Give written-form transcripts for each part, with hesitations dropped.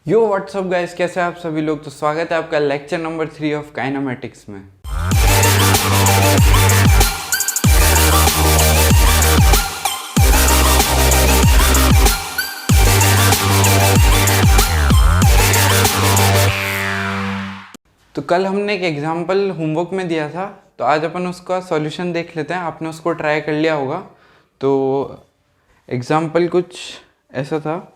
यो WhatsApp guys, कैसे हैं आप सभी लोग। तो स्वागत है आपका लेक्चर नंबर 3 ऑफ काइनेमेटिक्स में। तो कल हमने एक एग्जाम्पल होमवर्क में दिया था, तो आज अपन उसका सॉल्यूशन देख लेते हैं। आपने उसको ट्राई कर लिया होगा। तो एग्जाम्पल कुछ ऐसा था।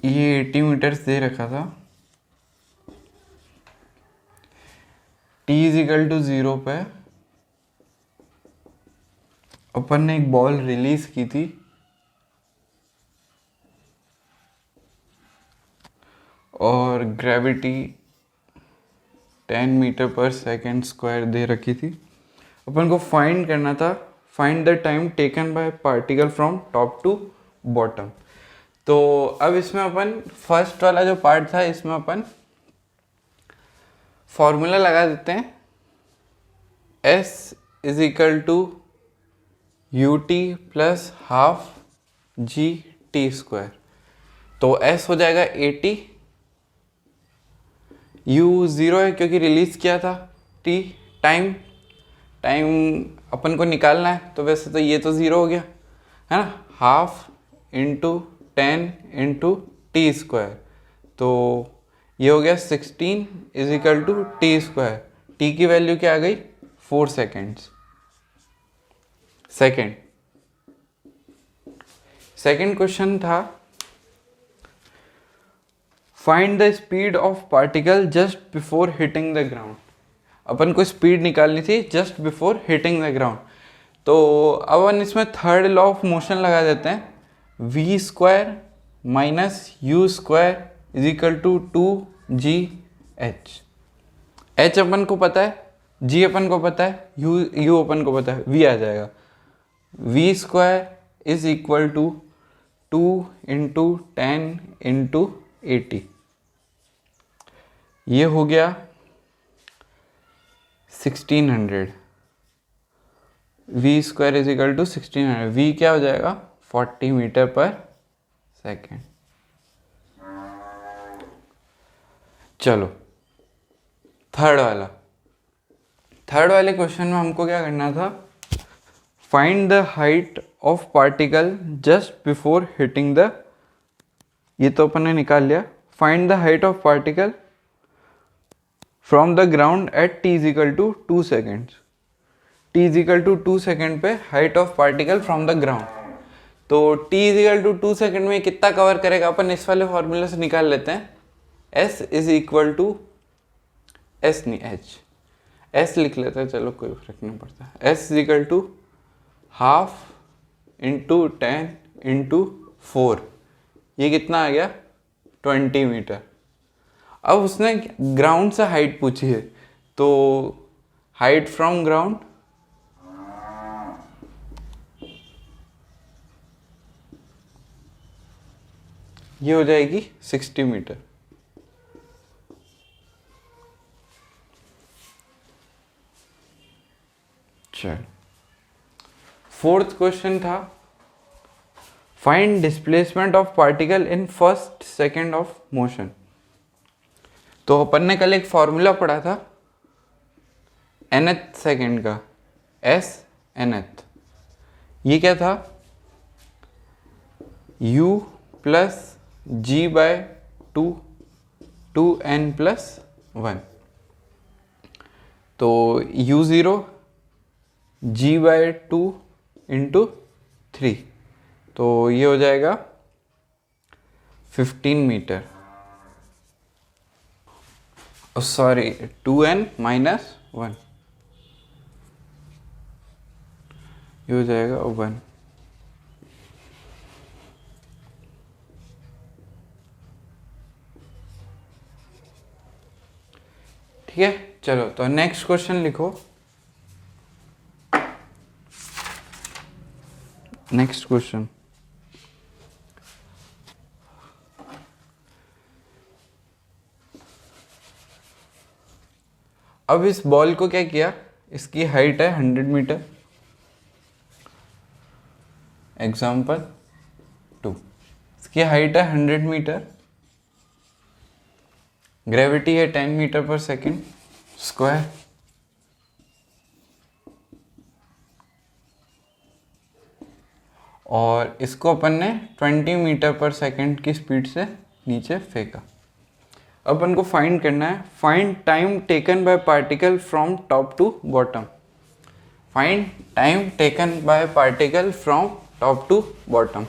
ये 80 मीटर्स दे रखा था। t इजिकल टू 0 पे अपन ने एक बॉल रिलीज की थी और ग्रेविटी 10 मीटर पर सेकेंड स्क्वायर दे रखी थी। अपन को फाइंड करना था, find the time taken by particle from top to bottom. तो अब इसमें अपन फर्स्ट वाला जो पार्ट था, इसमें अपन फॉर्मूला लगा देते हैं। S is equal to u t plus half g t square. तो S हो जाएगा 80, U 0 है क्योंकि रिलीज किया था। T टाइम अपन को निकालना है, तो वैसे तो ये तो 0 हो गया है ना। Half into 10 into T square, तो ये हो गया 16 is equal to T square. T की वैल्यू क्या आ गई? 4 सेकेंड्स। सेकेंड क्वेश्चन था, find the speed of particle just before hitting the ground. अपन को स्पीड निकालनी थी just before hitting the ground. तो अपन इसमें थर्ड लॉ ऑफ मोशन लगा देते हैं। V square minus u square is equal to 2 GH। H अपन को पता है, G अपन को पता है, U अपन को पता है, V आ जाएगा। V square is equal to 2 into 10 into 80। ये हो गया 1600। V square is equal to 1600। V क्या हो जाएगा? 40 मीटर पर सेकेंड। चलो थर्ड वाले क्वेश्चन में हमको क्या करना था? Find the height of particle just before hitting the, ये तो अपन ने निकाल लिया। Find the height of particle from the ground at t is equal to 2 second. t is equal to 2 second पे height of particle from the ground. तो t is equal to 2 second में कितना कवर करेगा अपन इस वाले फॉर्मूले से निकाल लेते हैं। S is equal to S नहीं H, S लिख लेते हैं, चलो कोई फर्क नहीं पड़ता। S is equal to half into 10 into 4। ये कितना आ गया? 20 मीटर। अब उसने ग्राउंड से हाइट पूछी है, तो हाइट फ्रॉम ग्राउंड ये हो जाएगी 60 मीटर। चल फोर्थ क्वेश्चन था, find displacement of particle in first second of motion. तो अपन ने कल एक फॉर्मूला पढ़ा था nth सेकेंड का, S nth। ये क्या था? U plus G by 2 2n plus 1। तो U0 G बाय 2 इंटू 3, तो ये हो जाएगा 15 मीटर। सॉरी 2n माइनस 1, ये हो जाएगा 1। ठीक है, चलो तो नेक्स्ट क्वेश्चन लिखो। नेक्स्ट क्वेश्चन, अब इस बॉल को क्या किया? इसकी हाइट है 100 मीटर, एग्जाम्पल 2, इसकी हाइट है 100 मीटर, ग्रेविटी है 10 मीटर पर सेकेंड स्क्वायर, और इसको अपन ने 20 मीटर पर सेकेंड की स्पीड से नीचे फेंका। अपन को फाइंड करना है, find time taken by particle from top to bottom, find time taken by particle from top to bottom.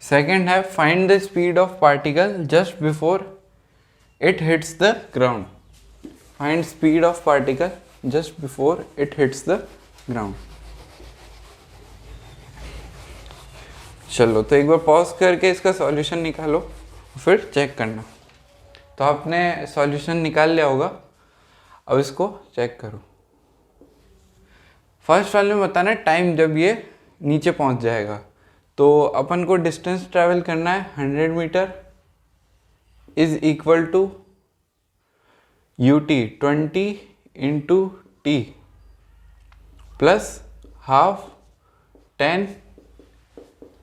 Second है find the speed of particle just before it hits the ground, find speed of particle just before it hits the ground। चलो तो एक बार pause करके इसका solution निकालो, फिर check करना। तो आपने सॉल्यूशन निकाल लिया होगा, अब इसको चेक करो। फर्स्ट वाले में बताना टाइम जब ये नीचे पहुंच जाएगा, तो अपन को डिस्टेंस ट्रैवल करना है 100 metre is equal to ut 20 into T plus half 10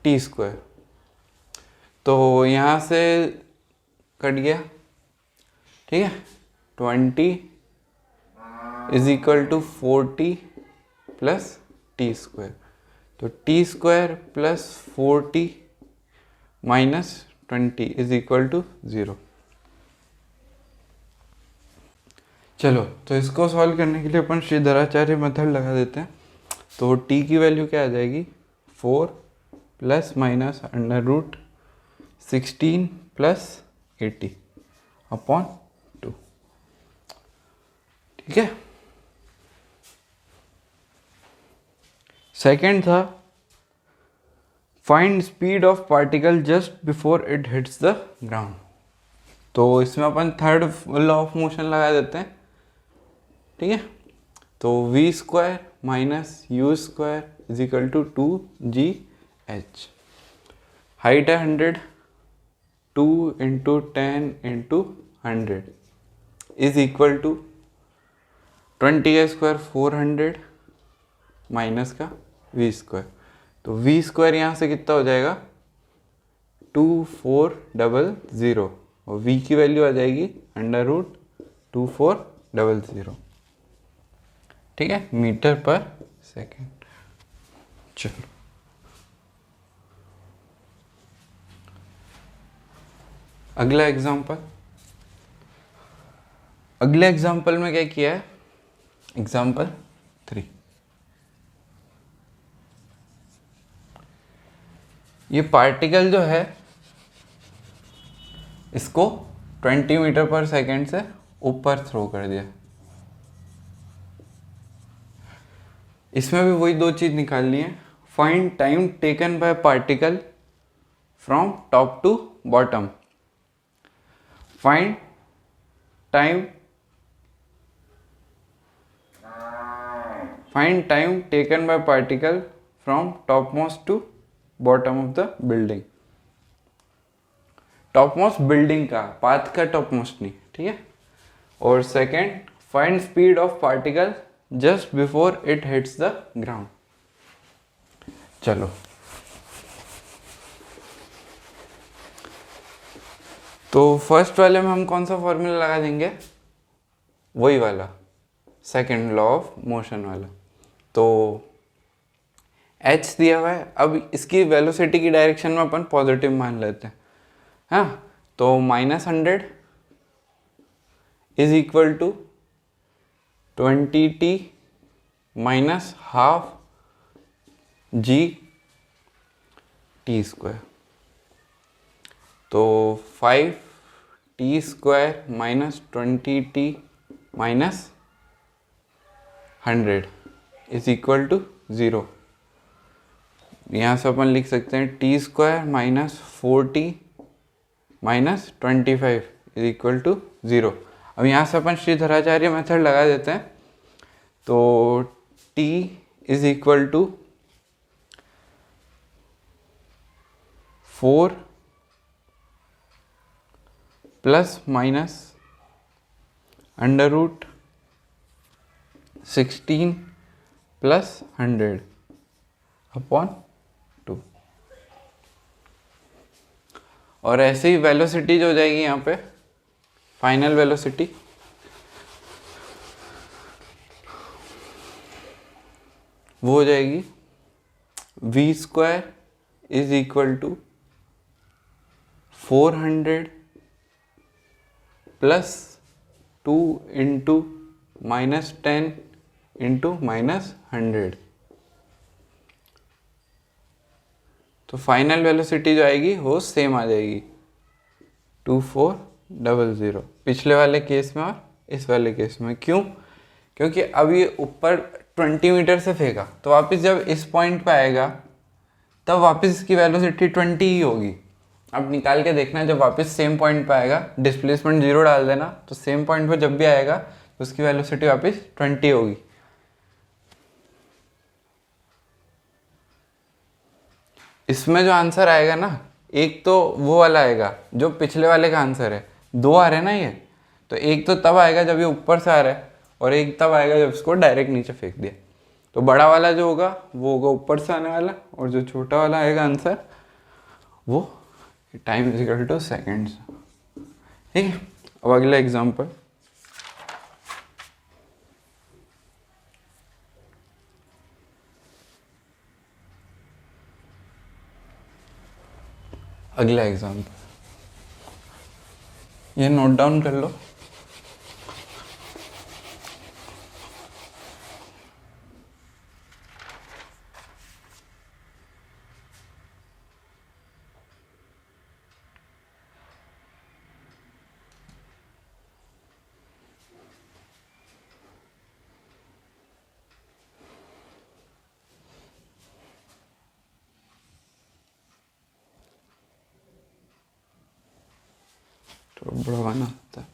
T square. तो यहाँ से कट गया, ठीक है, 20 is equal to 40 plus T square. तो T square plus 40 minus 20 is equal to 0। चलो तो इसको सॉल्व करने के लिए अपन श्रीधराचार्य मेथड लगा देते हैं। तो t की वैल्यू क्या आ जाएगी, 4 plus minus under root 16 plus 80 upon 2, ठीक है। सेकेंड था find speed of particle just before it hits the ground. तो इसमें अपन थर्ड लॉ ऑफ मोशन लगा देते हैं, ठीक है। तो v square minus u square is equal to 2gh, height है 100, 2 into 10 into 100 is equal to 20 का स्क्वायर 400 माइनस का v स्क्वायर। तो v स्क्वायर यहाँ से कितना हो जाएगा 2400, और v की वैल्यू आ जाएगी अंडर रूट 2400, ठीक है, मीटर पर सेकेंड। चलो अगला एग्जांपल, अगले एग्जांपल में क्या किया है, एग्जांपल 3। ये पार्टिकल जो है इसको 20 मीटर पर सेकेंड से ऊपर थ्रो कर दिया। इसमें भी वही दो चीज निकालनी है, find time taken by particle from top to bottom, find time taken by particle from top most to bottom of the building. Top most building का, पाथ का टॉप मोस्ट नहीं, ठीक है। और second find speed of particle just before it hits the ground. चलो तो first वाले में हम कौन सा फॉर्मूला लगा देंगे, वही वाला सेकेंड लॉ ऑफ मोशन वाला। तो h दिया हुआ है, अब इसकी वेलोसिटी की डायरेक्शन में अपन पॉजिटिव मान लेते हैं, हाँ। तो -100 is equal to 20t minus half g t square. तो 5t square minus 20t minus 100 is equal to 0। यहाँ से अपन लिख सकते हैं t square minus 4t minus 25 is equal to 0। अब यहाँ से अपन श्रीधराचार्य मेथड लगा देते हैं। तो t is equal to 4 plus minus under root 16 plus 100 upon 2। और ऐसे ही वेलोसिटी जो हो जाएगी यहाँ पे, फाइनल वेलोसिटी वो हो जाएगी v² is equal to 400 plus 2 into -10 into -100। तो फाइनल वेलोसिटी जो आएगी वो सेम आ जाएगी 2400 पिछले वाले केस में और इस वाले केस में। क्यों? क्योंकि अब ये ऊपर 20 मीटर से फेंका, तो वापस जब इस पॉइंट पे आएगा तब वापस इसकी वेलोसिटी 20 ही होगी। अब निकाल के देखना, जब वापस सेम पॉइंट पे आएगा, डिस्प्लेसमेंट 0 डाल देना, तो सेम पॉइंट पे जब भी आएगा तो उसकी वेलोसिटी वापस 20 होगी। इसमें जो आंसर आएगा ना, एक तो वो वाला आएगा जो पिछले वाले का आंसर है, 2 आ रहे हैं ना ये, तो एक तो तब आएगा जब ये ऊपर से आ रहा है और एक तब आएगा जब इसको डायरेक्ट नीचे फेंक दिया। तो बड़ा वाला जो होगा वो होगा ऊपर से आने वाला, और जो छोटा वाला आएगा आंसर वो time is equal two seconds. ठीक है, अब अगला एग्जांपल। अगला एग्जांपल ये नोट डाउन कर लो। तो बड़ा बना होता है।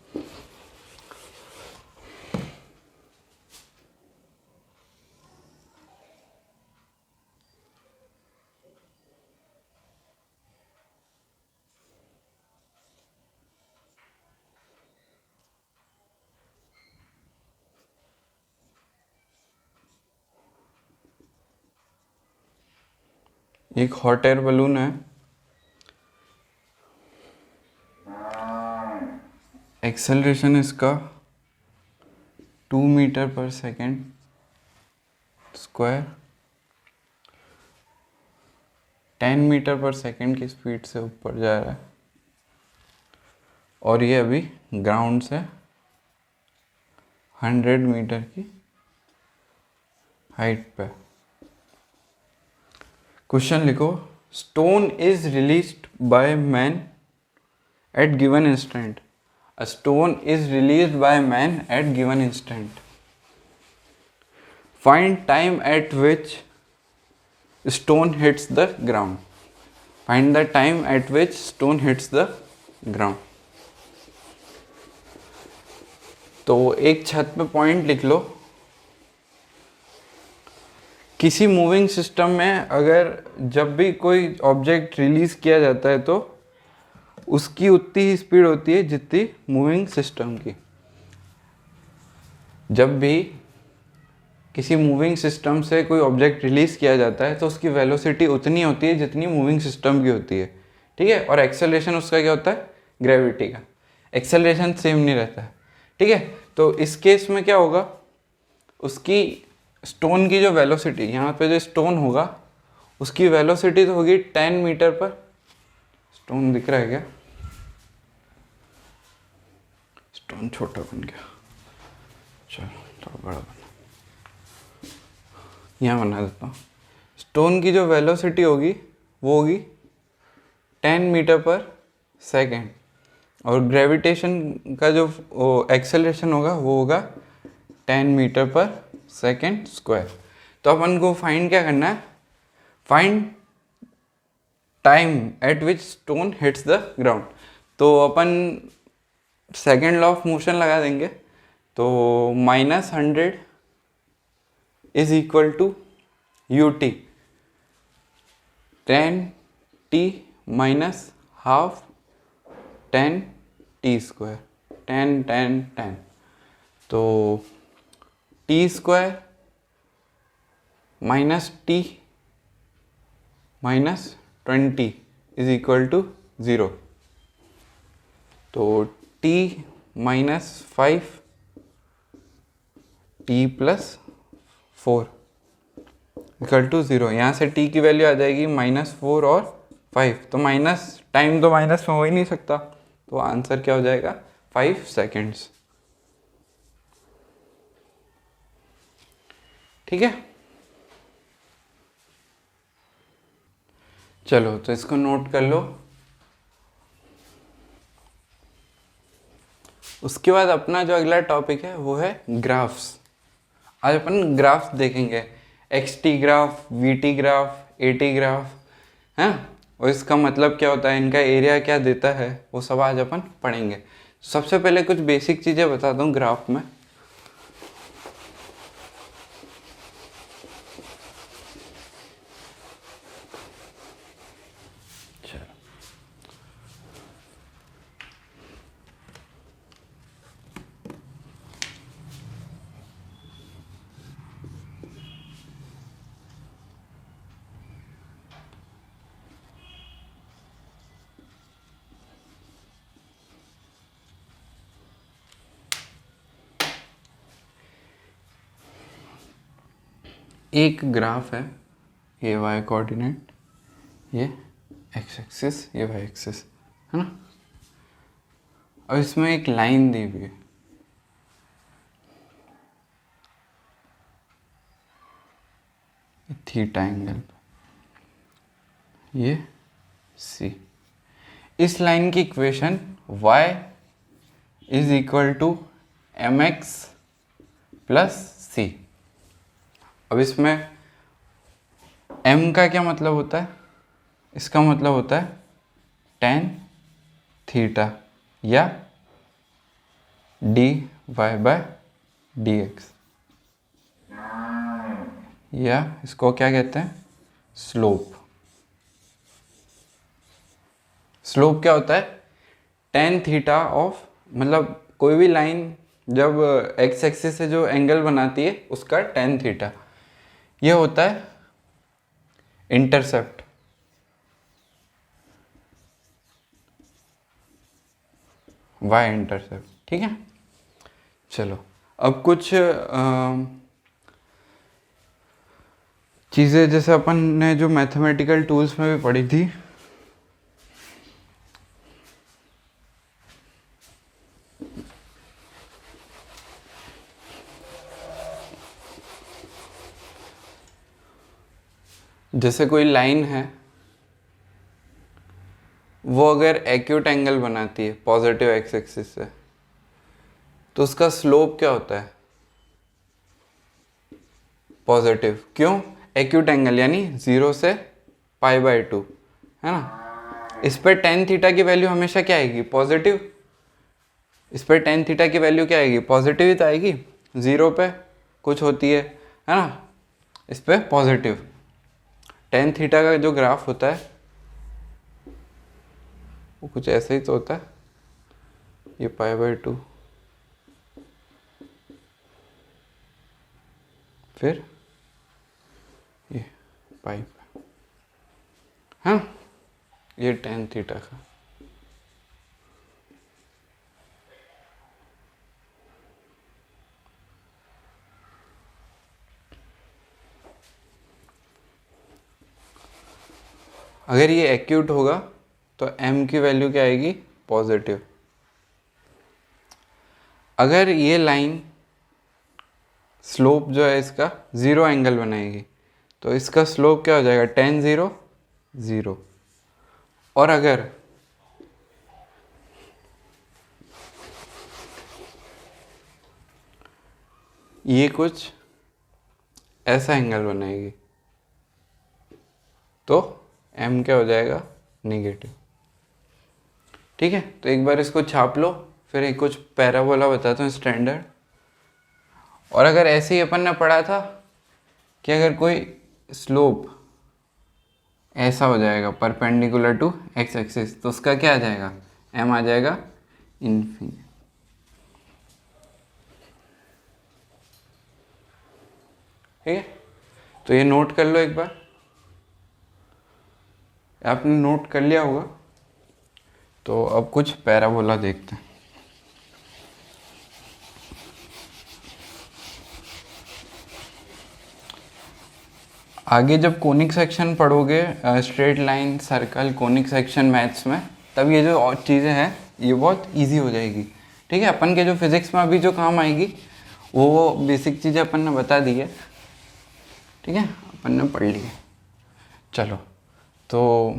एक हॉट एयर बलून है, एक्सेलरेशन इसका 2 मीटर पर सेकेंड स्क्वायर 10 मीटर पर सेकेंड की स्पीड से ऊपर जा रहा है, और ये अभी ग्राउंड से 100 मीटर की हाइट पे। क्वेश्चन लिखो, stone is released by man eight given instant. A stone is released by man at given instant. Find time at which stone hits the ground. Find the time at which stone hits the ground. तो एक छत पे point लिख लो। किसी moving system में अगर जब भी कोई ऑब्जेक्ट रिलीज किया जाता है तो उसकी उतनी ही स्पीड होती है जितनी मूविंग सिस्टम की। जब भी किसी मूविंग सिस्टम से कोई ऑब्जेक्ट रिलीज किया जाता है तो उसकी वेलोसिटी उतनी होती है जितनी मूविंग सिस्टम की होती है। ठीक है, और एक्सेलरेशन उसका क्या होता है? ग्रेविटी का। एक्सेलरेशन सेम नहीं रहता है। ठीक है, तो इस केस में क्या होगा, उसकी स्टोन की जो वेलोसिटी, यहाँ पे जो स्टोन होगा उसकी वेलोसिटी तो होगी 10 मीटर पर। स्टोन दिख रहा है क्या? स्टोन छोटा बन गया, चलो थोड़ा बड़ा बना, यहाँ बना देता हूँ। स्टोन की जो वेलोसिटी होगी वो होगी 10 मीटर पर सेकेंड, और ग्रेविटेशन का जो एक्सेलरेशन होगा वो होगा 10 मीटर पर सेकेंड स्क्वायर। तो अपन को फाइंड क्या करना है? Find time at which stone hits the ground. तो अपन सेकेंड लॉ ऑफ मोशन लगा देंगे। तो -100 is equal to ut 10t minus half ten t square, 10 10 10, तो T square minus t minus 20 is equal to 0। तो t minus 5 t plus 4 equal to 0। यहाँ से t की वैल्यू आ जाएगी -4 और 5, तो माइनस टाइम तो माइनस में हो ही नहीं सकता, तो आंसर क्या हो जाएगा 5 सेकेंड्स। ठीक है, चलो तो इसको नोट कर लो। उसके बाद अपना जो अगला टॉपिक है वो है ग्राफ्स। आज अपन ग्राफ्स देखेंगे, XT graph, VT graph, AT graph, हैं, और इसका मतलब क्या होता है, इनका एरिया क्या देता है, वो सब आज अपन पढ़ेंगे। सबसे पहले कुछ बेसिक चीज़ें बता दूं ग्राफ में। एक ग्राफ है, ये y कोऑर्डिनेट, ये x एक्सिस, ये y एक्सिस, है ना, और इसमें एक लाइन दी हुई है, थीटा एंगल, ये c। इस लाइन की equation y is equal to mx plus c। अब इसमें m का क्या मतलब होता है, इसका मतलब होता है tan थीटा या dy बाय dx, या इसको क्या कहते हैं, स्लोप। स्लोप क्या होता है, tan थीटा ऑफ, मतलब कोई भी लाइन जब x एक्सिस से जो एंगल बनाती है उसका tan थीटा, ये होता है इंटरसेप्ट। y इंटरसेप्ट, ठीक है। चलो अब कुछ चीज़ें जैसे अपन ने जो मैथमेटिकल टूल्स में भी पढ़ी थी, जैसे कोई लाइन है वो अगर एक्यूट एंगल बनाती है पॉजिटिव एक्स एक्सिस से, तो उसका स्लोप क्या होता है, पॉजिटिव। क्यों, एक्यूट एंगल यानी 0 से π/2, है ना। इस पर tan थीटा की वैल्यू हमेशा क्या आएगी, पॉजिटिव। इस पर tan थीटा की वैल्यू क्या आएगी, पॉजिटिव ही तो आएगी। 0 पे कुछ होती है ना, इस पे पॉजिटिव। tan थीटा का जो ग्राफ होता है वो कुछ ऐसे ही तो होता है, ये π/2, फिर ये पाई, हाँ, ये tan थीटा का। अगर ये एक्यूट होगा तो m की वैल्यू क्या आएगी, पॉजिटिव। अगर ये लाइन स्लोप जो है इसका 0 एंगल बनाएगी तो इसका स्लोप क्या हो जाएगा, tan 0 0। और अगर ये कुछ ऐसा एंगल बनाएगी तो m क्या हो जाएगा, नेगेटिव। ठीक है, तो एक बार इसको छाप लो, फिर एक कुछ पैराबोला बताता हूँ स्टैंडर्ड। और अगर ऐसे ही अपन ने पढ़ा था कि अगर कोई स्लोप ऐसा हो जाएगा परपेंडिकुलर टू एक्स एक्सिस, तो उसका क्या आ जाएगा, एम आ जाएगा इन्फिनिटी। ठीक है, तो ये नोट कर लो एक बार, आपने नोट कर लिया होगा। तो अब कुछ पैराबोला देखते हैं। आगे जब कोनिक सेक्शन पढ़ोगे, straight line, circle, conic section maths में, तब ये जो और चीज़ें हैं ये बहुत इजी हो जाएगी। ठीक है, अपन के जो फिज़िक्स में अभी जो काम आएगी वो बेसिक चीज़ें अपन ने बता दी है। ठीक है, अपन ने पढ़ ली है। चलो, तो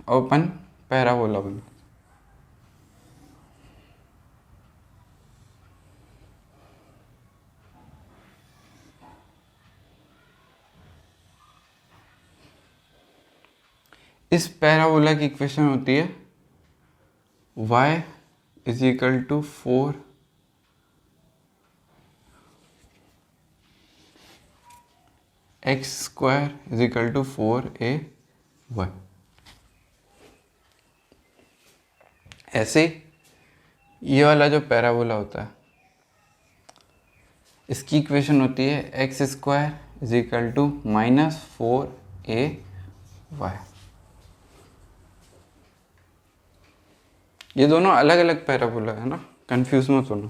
अब अपन पैराबोला बनो। इस पैराबोला की इक्वेशन होती है y is equal to 4 x square is equal to 4ay। ऐसे ये वाला जो पैराबोला होता है इसकी इक्वेशन होती है x square is equal to -4ay। ये दोनों अलग अलग पैराबोला है ना, कंफ्यूज मत होना।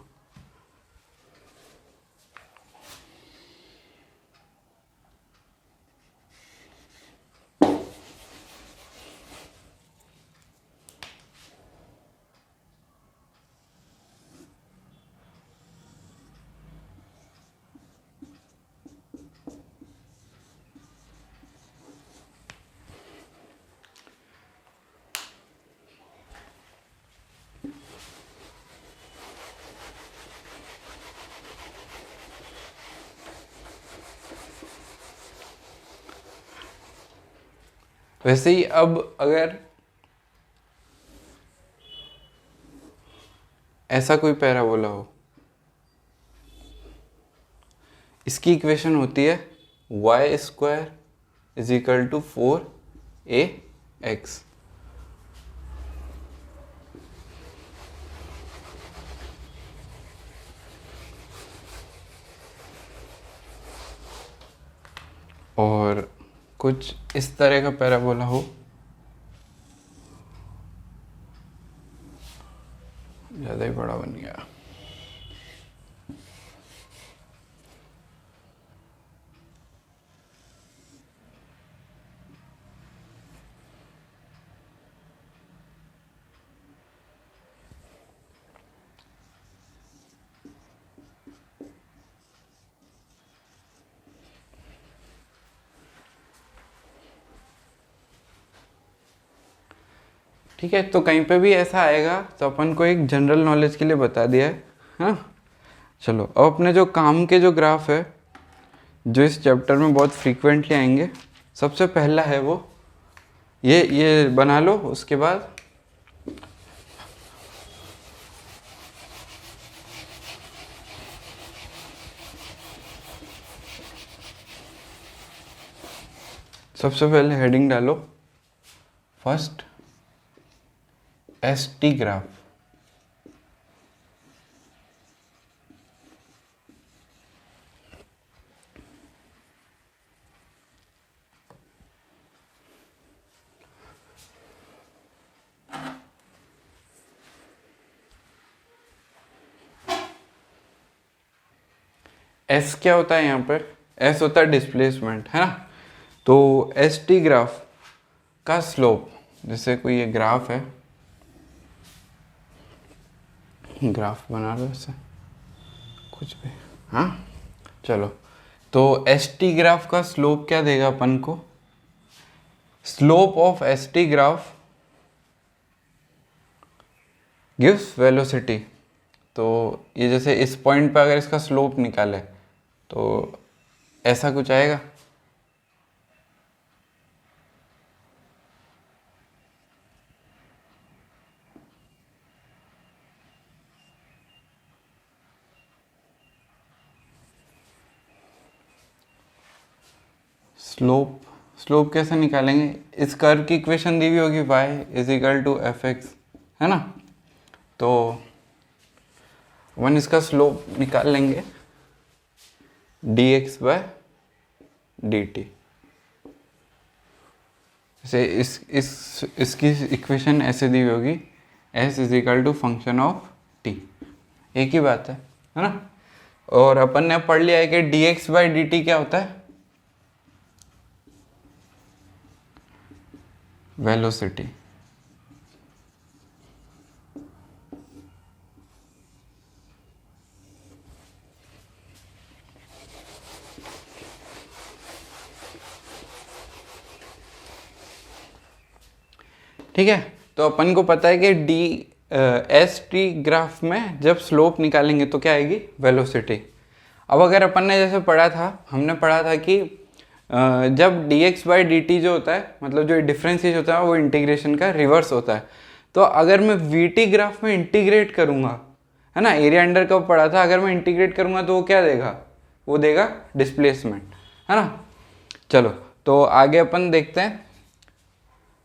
वैसे ही अब अगर ऐसा कोई पैराबोला हो, इसकी इक्वेशन होती है y square is equal to 4ax। और कुछ इस तरह का पैराबोला हो, ज़्यादा ही बड़ा बन गया। ठीक है, तो कहीं पे भी ऐसा आएगा तो अपन को एक जनरल नॉलेज के लिए बता दिया है। हाँ, चलो अब अपने जो काम के जो ग्राफ है जो इस चैप्टर में बहुत फ्रीक्वेंटली आएंगे, सबसे पहला है वो ये बना लो। उसके बाद सबसे पहले हेडिंग डालो फर्स्ट ST ग्राफ। S क्या होता है यहाँ पर, S होता है डिस्प्लेसमेंट, है ना। तो ST ग्राफ का स्लोप, जैसे कोई ये ग्राफ है, ग्राफ बना लो ऐसे कुछ भी। हाँ, चलो, तो ST ग्राफ का स्लोप क्या देगा अपन को, slope of ST graph gives velocity. तो ये जैसे इस पॉइंट पे अगर इसका स्लोप निकाले तो ऐसा कुछ आएगा। स्लोप स्लोप कैसे निकालेंगे, इस कर्व की इक्वेशन दी हुई होगी y is equal to f x, है ना। तो वन इसका स्लोप निकाल लेंगे dx बाय dt से इसकी इक्वेशन ऐसे दी हुई होगी s is equal to function of t, एक ही बात है ना। और अपन ने पढ़ लिया है कि dx बाय dt क्या होता है, वेलोसिटी। ठीक है, तो अपन को पता है कि एस टी ग्राफ में जब स्लोप निकालेंगे तो क्या आएगी, वेलोसिटी। अब अगर अपन ने जैसे पढ़ा था, हमने पढ़ा था कि जब dx बाई dt जो होता है, मतलब जो डिफरेंशिएशन होता है वो इंटीग्रेशन का रिवर्स होता है। तो अगर मैं vt ग्राफ में इंटीग्रेट करूँगा, है ना, एरिया अंडर कर्व पढ़ा था, अगर मैं इंटीग्रेट करूँगा तो वो क्या देगा, वो देगा डिस्प्लेसमेंट, है ना। चलो तो आगे अपन देखते हैं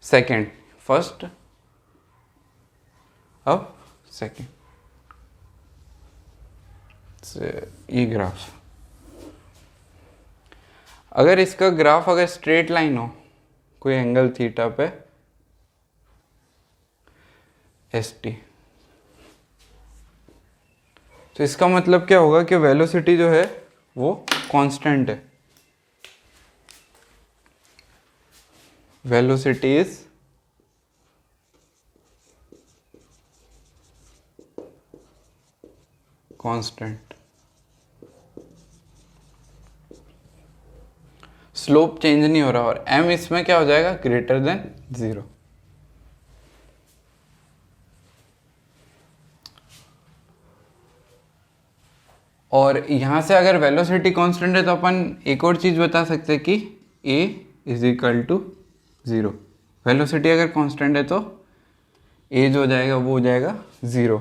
सेकेंड, फर्स्ट अब सेकेंड ये ग्राफ। अगर इसका ग्राफ अगर स्ट्रेट लाइन हो कोई एंगल थीटा पे एस टी, तो इसका मतलब क्या होगा कि वेलोसिटी जो है वो कांस्टेंट है, velocity is constant, slope change नहीं हो रहा, और m इसमें क्या हो जाएगा, ग्रेटर देन 0। और यहां से अगर वेलोसिटी कांस्टेंट है तो अपन एक और चीज बता सकते हैं कि a is equal to 0। Velocity अगर कांस्टेंट है तो a जो हो जाएगा वो हो जाएगा 0।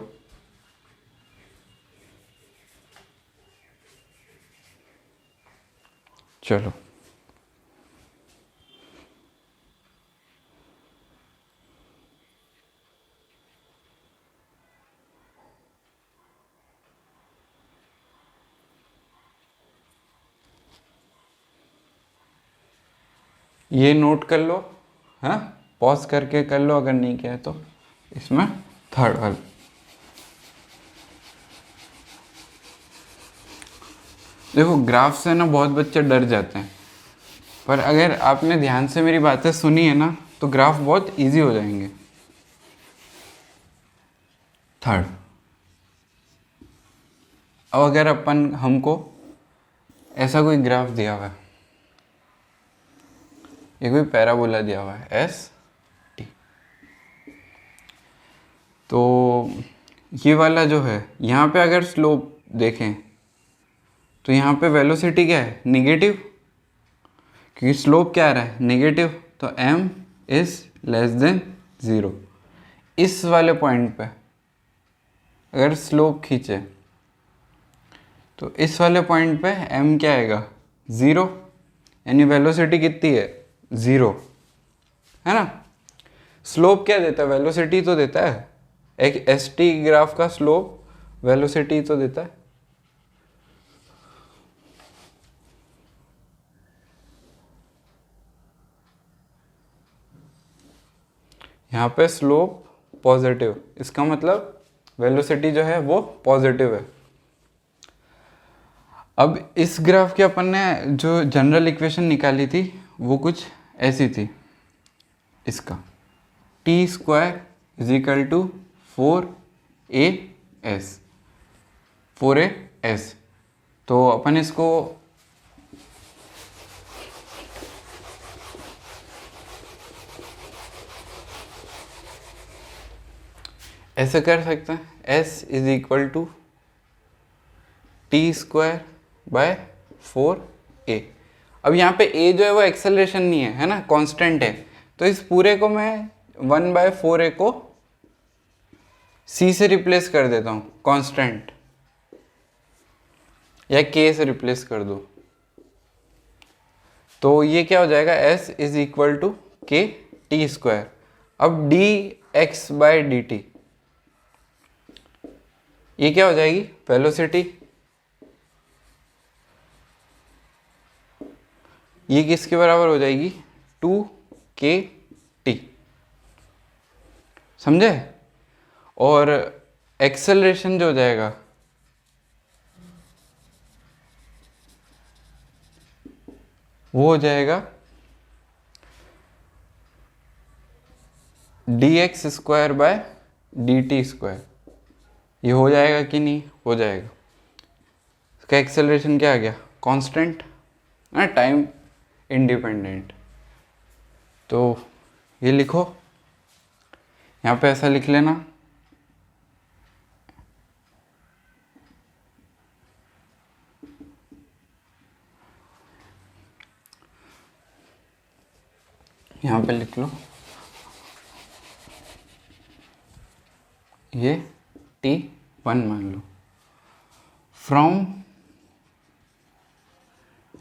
चलो ये नोट कर लो, हाँ, पॉज करके कर लो अगर नहीं किया है तो। इसमें थर्ड वाला, देखो ग्राफ से ना बहुत बच्चे डर जाते हैं, पर अगर आपने ध्यान से मेरी बातें सुनी है ना तो ग्राफ बहुत इजी हो जाएंगे। थर्ड, अब अगर अपन हमको ऐसा कोई ग्राफ दिया हुआ है, ये कोई पैराबोला दिया हुआ है एस टी, तो ये वाला जो है यहाँ पे अगर स्लोप देखें तो यहाँ पे वेलोसिटी क्या है, निगेटिव, क्योंकि स्लोप क्या आ रहा है, नेगेटिव, तो m इज लेस देन 0। इस वाले पॉइंट पे अगर स्लोप खींचे तो इस वाले पॉइंट पे m क्या आएगा, 0, यानी वेलोसिटी कितनी है, 0, है ना। स्लोप क्या देता है, वेलोसिटी तो देता है, एक एस टी ग्राफ का स्लोप वेलोसिटी तो देता है। यहाँ पे स्लोप पॉजिटिव, इसका मतलब वेलोसिटी जो है वो पॉजिटिव है। अब इस ग्राफ की अपन ने जो जनरल इक्वेशन निकाली थी वो कुछ ऐसी थी, इसका t square is equal to 4as, 4as। तो अपन इसको ऐसे कर सकते हैं, s is equal to T square by 4a। अब यहाँ पे a जो है वो एक्सेलरेशन नहीं है ना, कांस्टेंट है, तो इस पूरे को मैं 1/4a को c से रिप्लेस कर देता हूँ, कांस्टेंट, या k से रिप्लेस कर दो। तो ये क्या हो जाएगा, s is equal to k t square. अब d x by d t, ये क्या हो जाएगी वेलोसिटी, ये किसके बराबर हो जाएगी, 2 k t, समझे। और एक्सेलरेशन जो हो जाएगा वो हो जाएगा D x square by d T square. ये हो जाएगा कि नहीं, हो जाएगा। इसका एक्सेलरेशन क्या आ गया, कांस्टेंट, टाइम इंडिपेंडेंट। तो ये लिखो, यहाँ पे ऐसा लिख लेना, यहाँ पे लिख लो, ये t1 मान लो, from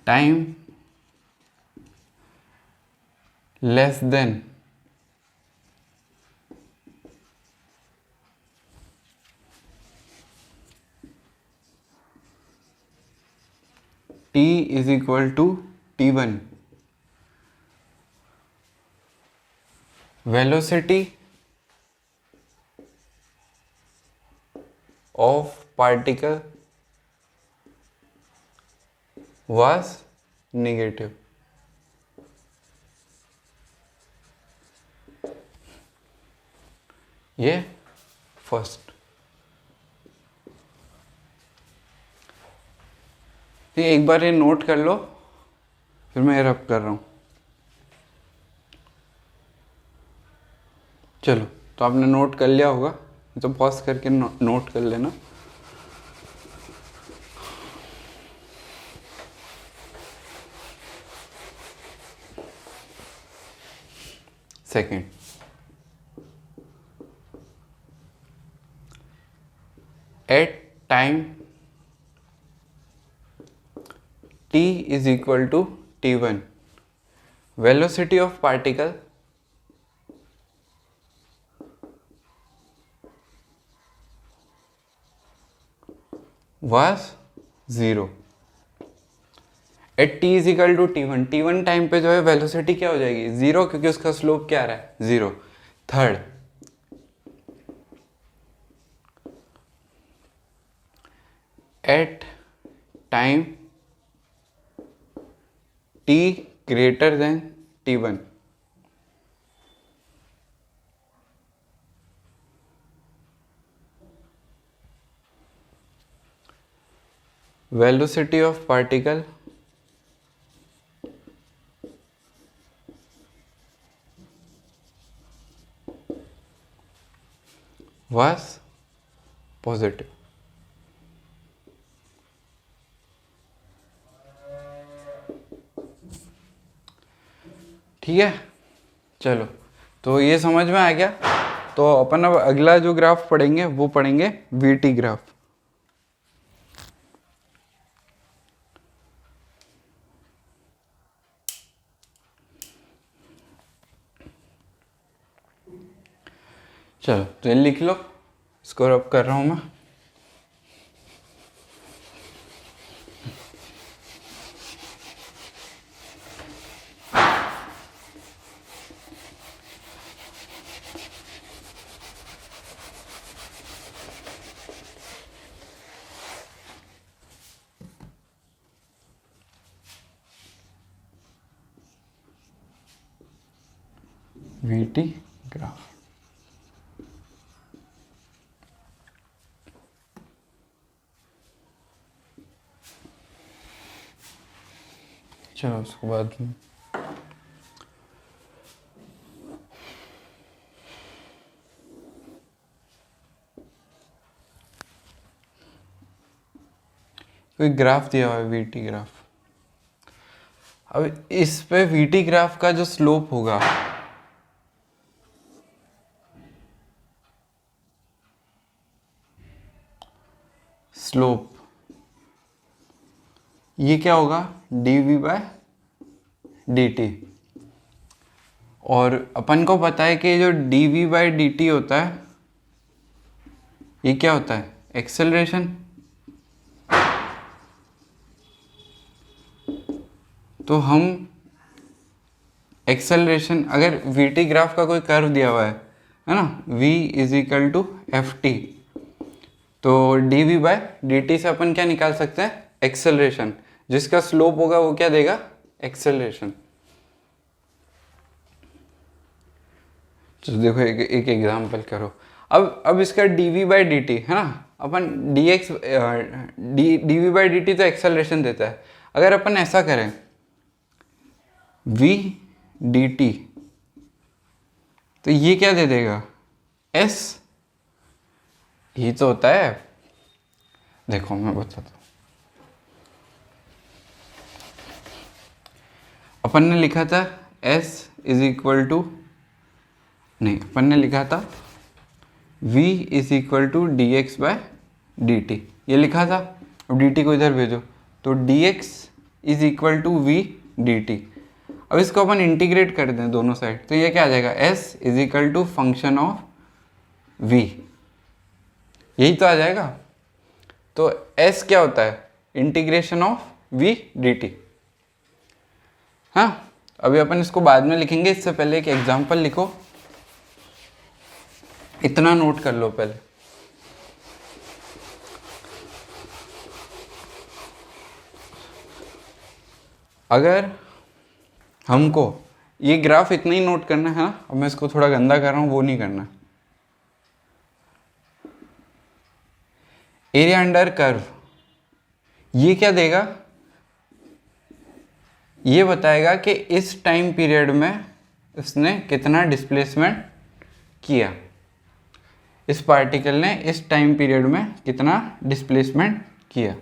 time less than t is equal to t1, velocity of particle was negative। ये फर्स्ट। ये एक बार ये नोट कर लो, फिर मैं रब कर रहा हूँ। चलो, तो आपने नोट कर लिया होगा, तो पॉज करके नोट कर लेना। Second, at time t is equal to t1, velocity of particle was 0। At t is equal to t1, t1 time पे जो है वेलोसिटी क्या हो जाएगी, 0, क्योंकि उसका स्लोप क्या आ रहा है, 0। Third, at time t greater than t1, velocity of particle was positive। ठीक है, चलो, तो ये समझ में आ गया। तो अपन अब अगला जो ग्राफ पढ़ेंगे वो पढ़ेंगे वीटी ग्राफ। चलो, तो ये लिख लो, इसको रब कर रहा हूं मैं। वीटी ग्राफ, चलो उसके बाद कोई ग्राफ दिया हुआ है वीटी ग्राफ। अब इस पे वीटी ग्राफ का जो स्लोप होगा, स्लोप, ये क्या होगा, dv बाय dt, और अपन को पता है कि जो dv/dt होता है ये क्या होता है, एक्सेलरेशन। तो हम एक्सेलरेशन, अगर vt ग्राफ का कोई कर्व दिया हुआ है ना, v = ft, तो dv/dt से अपन क्या निकाल सकते हैं, एक्सेलरेशन, जिसका स्लोप होगा वो क्या देगा, एक्सेलरेशन। तो देखो एक एग्जांपल करो। अब इसका dv/dt है ना, अपन dv/dt तो एक्सेलरेशन देता है। अगर अपन ऐसा करें v dt, तो ये क्या दे देगा, s। ये तो होता है, देखो मैं बताता हूँ। अपन ने लिखा था s अपन ने लिखा था v dx/dt, ये लिखा था। अब dt को इधर भेजो, तो dx v dt। अब इसको अपन इंटीग्रेट कर दें दोनों साइड, तो ये क्या आ जाएगा, s फंक्शन ऑफ v, यही तो आ जाएगा। तो s क्या होता है, इंटीग्रेशन ऑफ v dt। हाँ, अभी अपन इसको बाद में लिखेंगे, इससे पहले एक एग्जांपल लिखो, इतना नोट कर लो पहले। अगर हमको ये ग्राफ इतना ही नोट करना है ना, अब मैं इसको थोड़ा गंदा कर रहा हूं, वो नहीं करना। एरिया अंडर कर्व, ये क्या देगा, ये बताएगा कि इस टाइम पीरियड में इसने कितना डिस्प्लेसमेंट किया, इस पार्टिकल ने इस टाइम पीरियड में कितना डिस्प्लेसमेंट किया।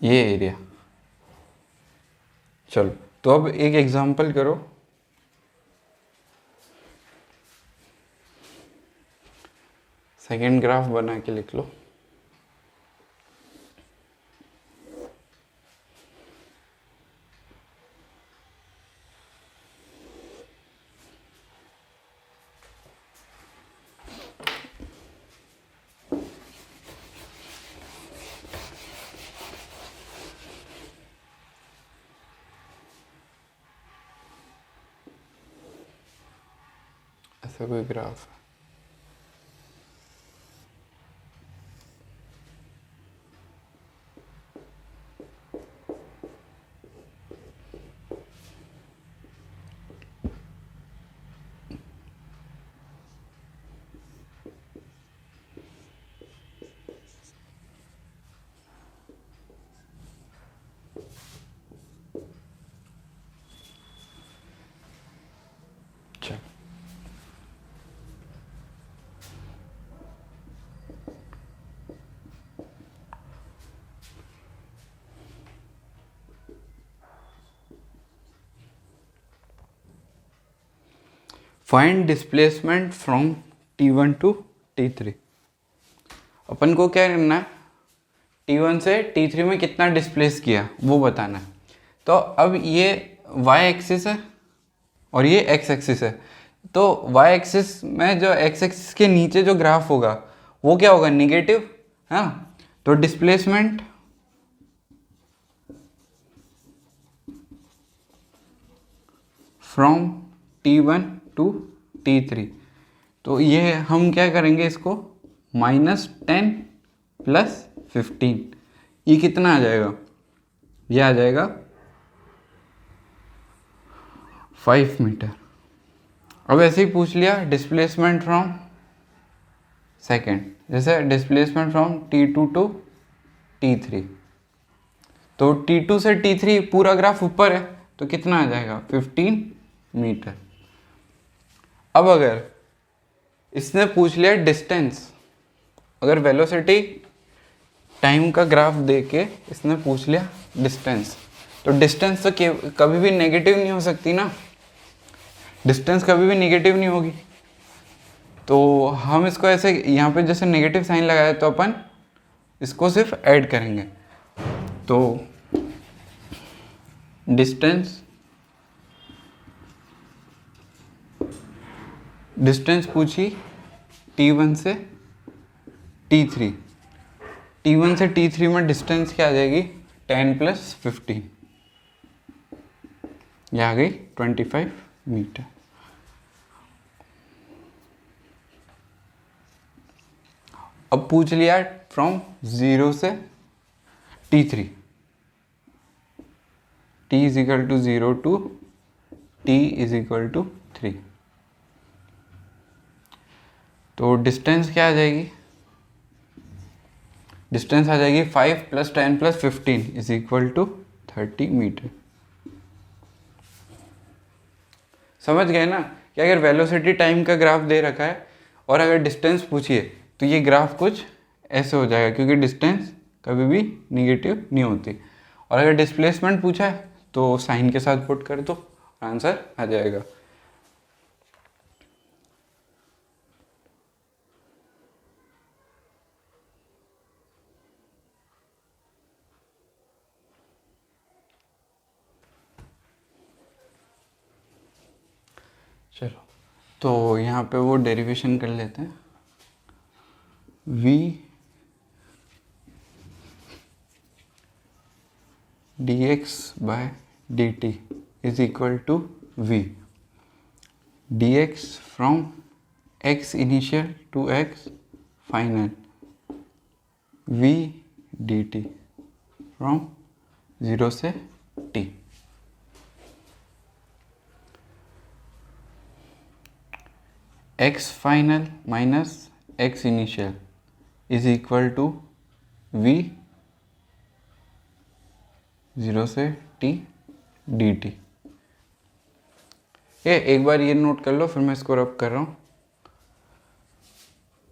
ये एरिया। चलो, तो अब एक एग्जांपल करो। सेकेंड ग्राफ बना के लिख लो। ऐसा कोई ग्राफ है। Find displacement from T1 to T3। अपन को क्या करना है, T1 से T3 में कितना डिस्प्लेस किया वो बताना है। तो अब ये y एक्सिस है और ये x एक्सिस है। तो y एक्सिस में जो x एक्सिस के नीचे जो ग्राफ होगा वो क्या होगा, निगेटिव, है ना। तो displacement from T1 to T3, तो ये हम क्या करेंगे, इसको -10 + 15, ये कितना आ जाएगा, ये आ जाएगा 5 मीटर। अब ऐसे ही पूछ लिया डिस्प्लेसमेंट फ्रॉम सेकेंड, जैसे displacement from T2 to T3, तो T2 से T3 पूरा ग्राफ ऊपर है, तो कितना आ जाएगा, 15 मीटर। अब अगर इसने पूछ लिया डिस्टेंस, अगर वेलोसिटी टाइम का ग्राफ दे के इसने पूछ लिया डिस्टेंस, तो डिस्टेंस तो कभी भी नेगेटिव नहीं हो सकती ना, डिस्टेंस कभी भी नेगेटिव नहीं होगी। तो हम इसको ऐसे यहाँ पे जैसे नेगेटिव साइन लगाया, तो अपन इसको सिर्फ ऐड करेंगे। तो डिस्टेंस पूछी T1 से T3, T1 से T3 में डिस्टेंस क्या आ जाएगी 10 + 15, ये आ गई 25 मीटर। अब पूछ लिया फ्रॉम 0 से T3, T = 0 to T = 3, तो डिस्टेंस क्या आ जाएगी, डिस्टेंस आ जाएगी 5 + 10 + 15 = 30 मीटर। समझ गए ना कि अगर वेलोसिटी टाइम का ग्राफ दे रखा है और अगर डिस्टेंस पूछिए तो ये ग्राफ कुछ ऐसे हो जाएगा, क्योंकि डिस्टेंस कभी भी निगेटिव नहीं होती। और अगर डिस्प्लेसमेंट पूछा है तो साइन के साथ पुट कर दो, आंसर आ जाएगा। चलो तो यहाँ पे वो डेरिवेशन कर लेते हैं। v dx/dt = v dx from x initial to x final, v dt from 0 से t। x final minus x initial = v 0 से t dt। ये एक बार ये नोट कर लो, फिर मैं इसको रब कर रहा हूँ,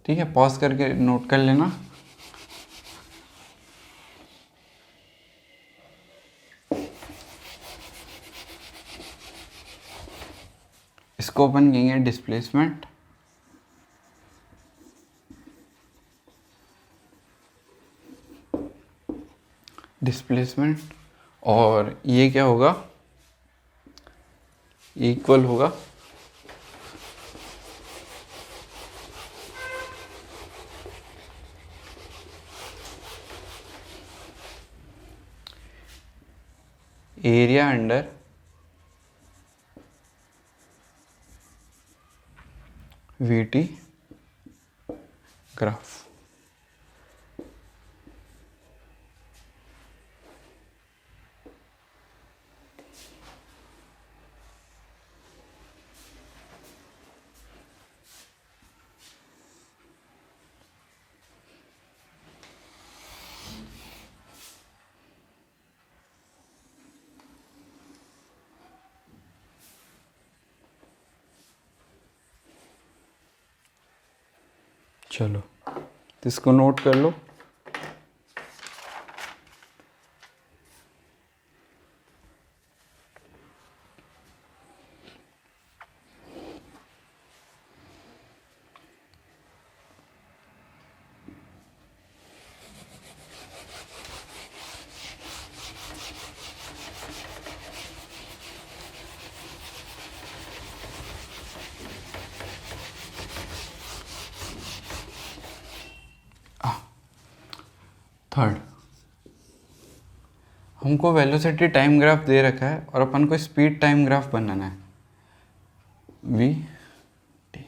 ठीक है? पॉज करके नोट कर लेना। इसको अपन कहेंगे डिस्प्लेसमेंट, और ये क्या होगा, इक्वल होगा एरिया अंडर VT ग्राफ। चलो तो इसको नोट कर लो। थर्ड, हमको वेलोसिटी टाइम ग्राफ दे रखा है और अपन को स्पीड टाइम ग्राफ बनाना है, v t।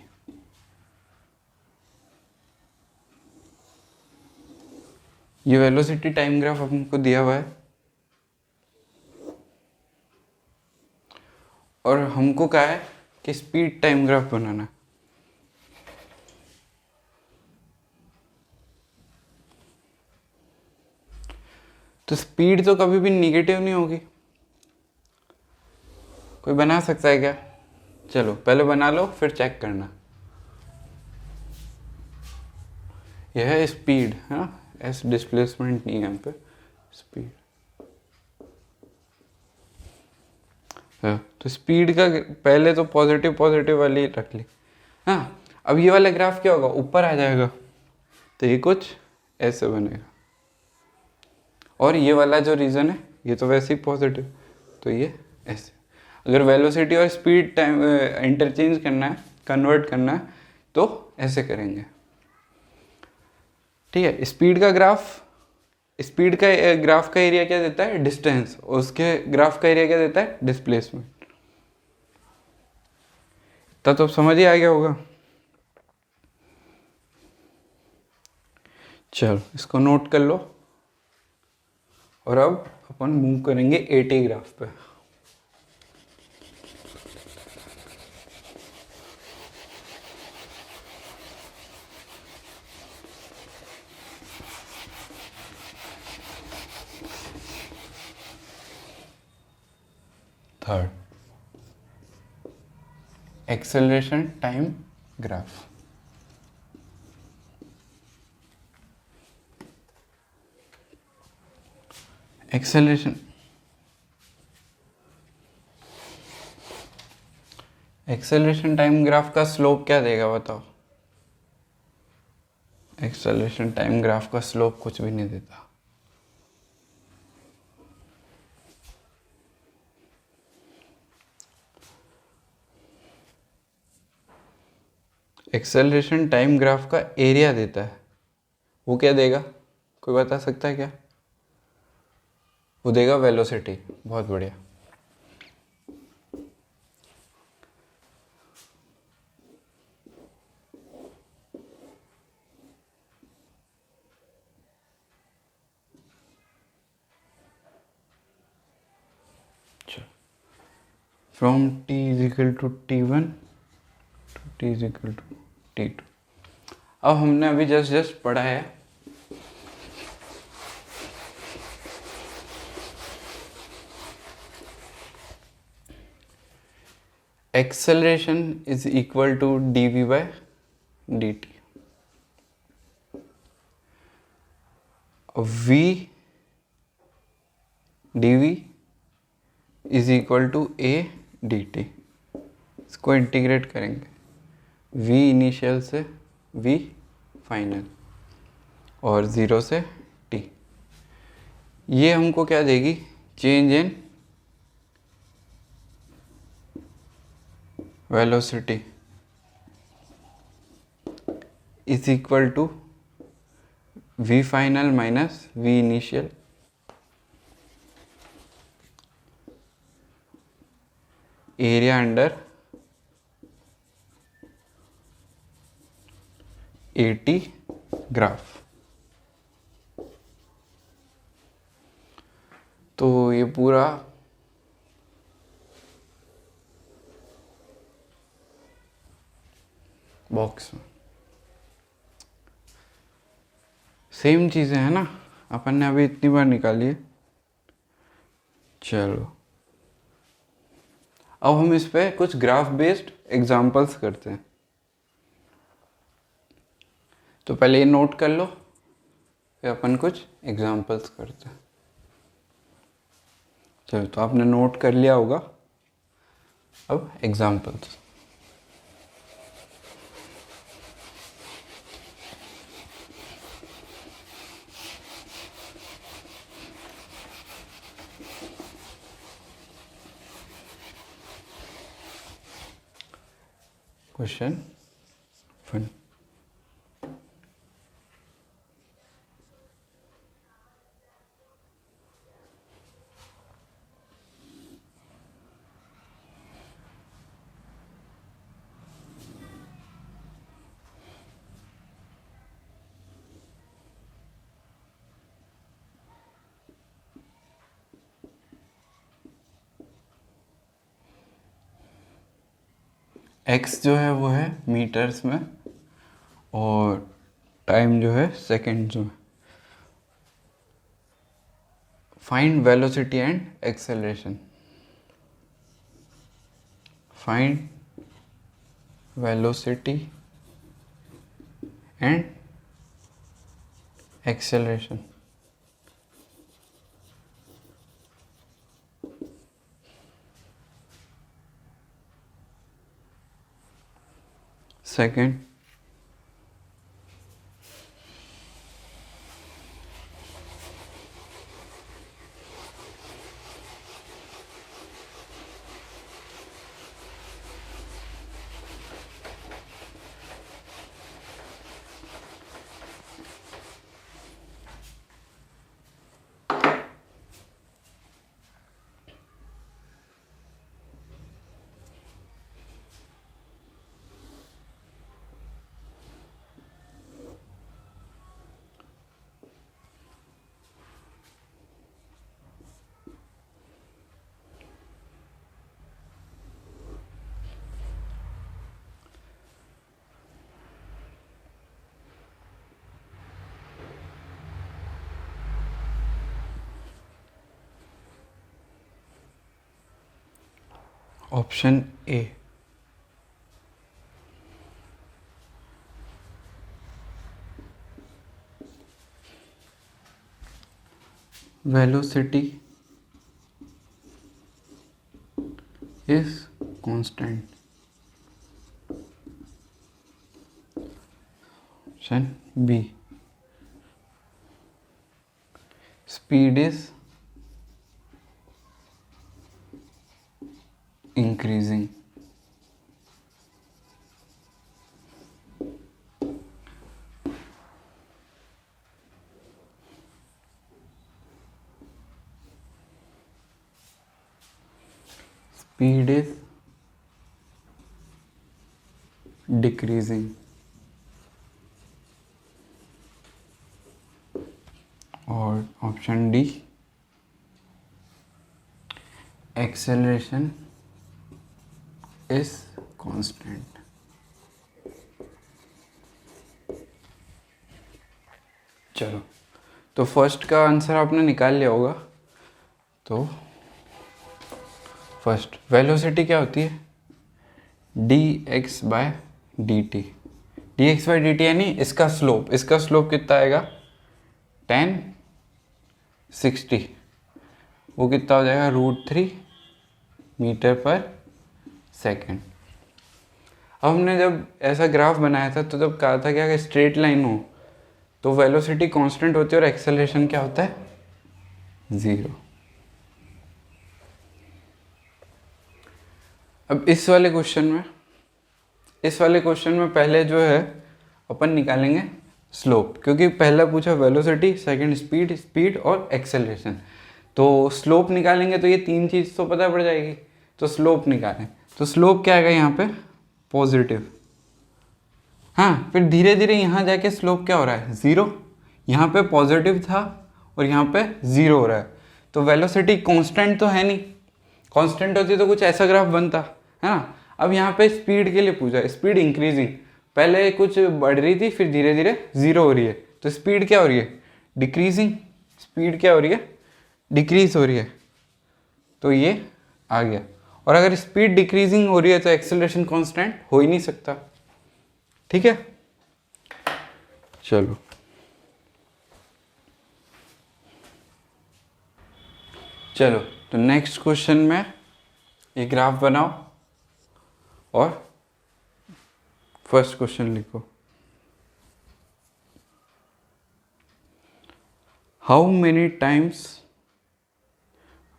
ये वेलोसिटी टाइम ग्राफ हमको दिया हुआ है और हमको क्या है कि स्पीड टाइम ग्राफ बनाना है। तो स्पीड तो कभी भी निगेटिव नहीं होगी। कोई बना सकता है क्या? चलो पहले बना लो फिर चेक करना। यह है स्पीड, हाँ, एस डिस्प्लेसमेंट नहीं है यहाँ पे, स्पीड। तो स्पीड का पहले तो पॉजिटिव वाली रख ली। हाँ, अब ये वाला ग्राफ क्या होगा, ऊपर आ जाएगा, तो ये कुछ ऐसे बनेगा और ये वाला जो रीजन है ये तो वैसे ही पॉजिटिव, तो ये ऐसे। अगर वेलोसिटी और स्पीड टाइम इंटरचेंज करना है, कन्वर्ट करना है, तो ऐसे करेंगे। ठीक है, स्पीड का ग्राफ का एरिया क्या देता है? डिस्टेंस। उसके ग्राफ का एरिया क्या देता है? डिस्प्लेसमेंट। तो समझ ही आ गया होगा। चलो इसको नोट कर लो, और अब अपन मूव करेंगे एटी ग्राफ पे। Third, acceleration time graph. Acceleration time graph का स्लोप क्या देगा बताओ? एक्सेलरेशन टाइम ग्राफ का स्लोप कुछ भी नहीं देता। एक्सेलरेशन टाइम ग्राफ का एरिया देता है। वो क्या देगा? कोई बता सकता है क्या? वो देगा वेलोसिटी। बहुत बढ़िया। From t is equal to t1 to t is equal to t2। अब हमने अभी जस्ट पढ़ा है acceleration is equal to dv by dt। v dv is equal to a dt। इसको इंटीग्रेट करेंगे, v इनिशियल से v फाइनल और 0 से t। ये हमको क्या देगी? Change in velocity is equal to v final minus v initial area under AT graph. तो ये पूरा बॉक्स में सेम चीज़ें हैं ना, अपन ने अभी इतनी बार निकाली है। चलो अब हम इस पे कुछ ग्राफ बेस्ड एग्जांपल्स करते हैं। तो पहले ये नोट कर लो, फिर अपन कुछ एग्जांपल्स करते हैं। चलो तो आपने नोट कर लिया होगा, अब एग्जांपल्स। क्वेश्चन 1, x जो है वो है मीटर्स में और टाइम जो है सेकेंड्स में। Find velocity and acceleration. Find velocity and acceleration. Second, option A. Velocity is constant. Option B, speed is increasing. Speed is decreasing. और option D, acceleration is constant. चलो, तो फर्स्ट का answer आपने निकाल लिया होगा। तो फर्स्ट वेलोसिटी क्या होती है? D x by d t. D x by d t यानी इसका स्लोप, इसका स्लोप कितना आएगा? 1060। वो कितना हो जाएगा? √3 मीटर पर सेकेंड। अब हमने जब ऐसा ग्राफ बनाया था तो जब कहा था कि अगर स्ट्रेट लाइन हो तो वेलोसिटी कांस्टेंट होती है और एक्सेलरेशन क्या होता है? 0। अब इस वाले क्वेश्चन में पहले जो है अपन निकालेंगे स्लोप, क्योंकि पहला पूछा वेलोसिटी, सेकंड स्पीड और एक्सेलरेशन। तो स्लोप निकालेंगे तो ये तीन चीज़ तो पता पड़ जाएगी। तो स्लोप निकालें तो स्लोप क्या आएगा यहाँ पे? पॉजिटिव। हाँ, फिर धीरे धीरे यहाँ जाके स्लोप क्या हो रहा है? 0। यहाँ पे पॉजिटिव था और यहाँ पे 0 हो रहा है। तो वेलोसिटी कांस्टेंट तो है नहीं, कांस्टेंट होती तो कुछ ऐसा ग्राफ बनता है ना। अब यहाँ पे स्पीड के लिए पूछा, स्पीड इंक्रीजिंग, पहले कुछ बढ़ रही थी फिर धीरे धीरे 0 हो रही है, तो स्पीड क्या हो रही है? डिक्रीजिंग। स्पीड क्या हो रही है? डिक्रीज हो रही है। तो ये आ गया। और अगर स्पीड डिक्रीजिंग हो रही है तो एक्सेलरेशन कांस्टेंट हो ही नहीं सकता। ठीक है, चलो तो नेक्स्ट क्वेश्चन में ये ग्राफ बनाओ और फर्स्ट क्वेश्चन लिखो। How many times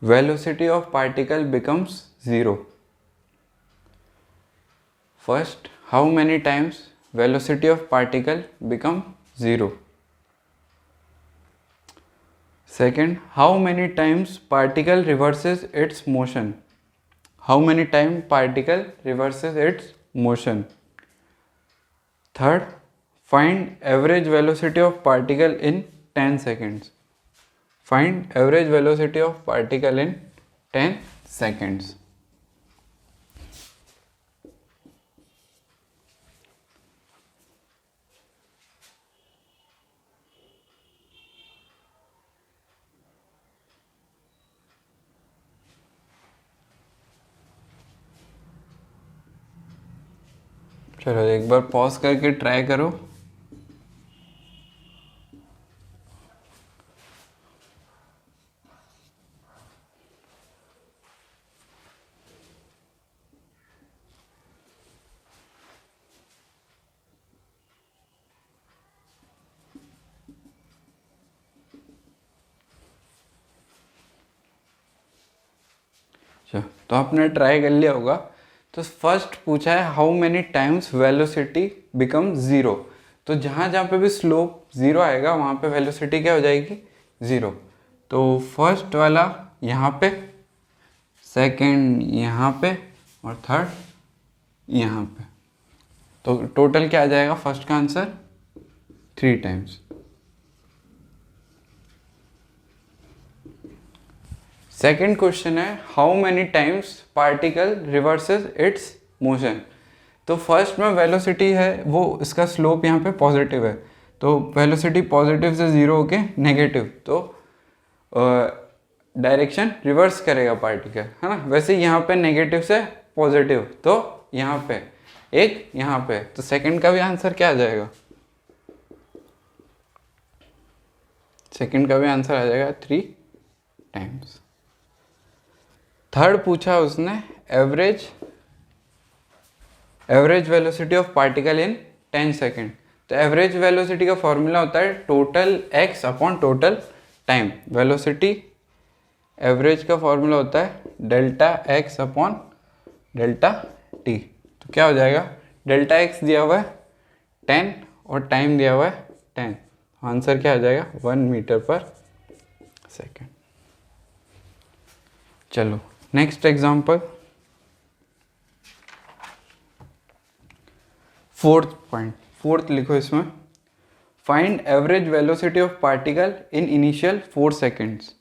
velocity of particle becomes 0? First, how many times velocity of particle become 0? Second, how many times particle reverses its motion? How many times particle reverses its motion? Third, find average velocity of particle in 10 seconds. Find average velocity of particle in 10 seconds. चलो एक बार pause करके try करो। तो आपने try कर लिया होगा। तो फर्स्ट पूछा है how many times velocity become 0। तो जहाँ जहाँ पे भी स्लोप 0 आएगा वहाँ पे वेलोसिटी क्या हो जाएगी? 0। तो फर्स्ट वाला यहाँ पे, सेकंड यहाँ पे और थर्ड यहाँ पे। तो टोटल क्या आ जाएगा? फर्स्ट का आंसर 3 टाइम्स। सेकेंड क्वेश्चन है how many times particle reverses it's motion. तो फर्स्ट में वेलोसिटी है वो, इसका स्लोप यहाँ पे पॉजिटिव है, तो वेलोसिटी पॉजिटिव से 0 होके नेगेटिव, तो डायरेक्शन रिवर्स करेगा पार्टिकल, है ना। वैसे यहाँ पे नेगेटिव से पॉजिटिव, तो यहाँ पे एक, यहाँ पे, तो सेकंड का भी आंसर क्या आ जाएगा? सेकंड का भी आंसर आ जाएगा 3 टाइम्स। थर्ड पूछा उसने average velocity of particle in 10 second. तो एवरेज वेलोसिटी का फॉर्मूला होता है total x upon total time. Velocity average का फॉर्मूला होता है delta x upon delta T. तो क्या हो जाएगा? डेल्टा एक्स दिया हुआ है 10 और टाइम दिया हुआ है 10। आंसर क्या आ जाएगा? 1 मीटर पर सेकेंड। चलो नेक्स्ट एग्जाम्पल, फोर्थ लिखो इसमें। Find average velocity of particle in initial 4 seconds.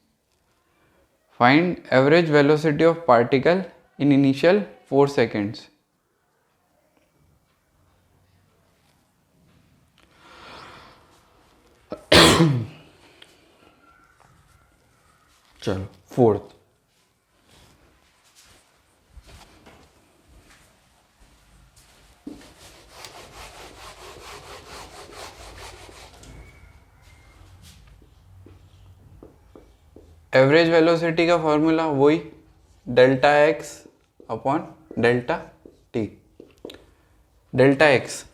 Find average velocity of particle in initial 4 seconds. चलो फोर्थ, एवरेज वेलोसिटी का फॉर्मूला वही delta x upon delta T. Delta x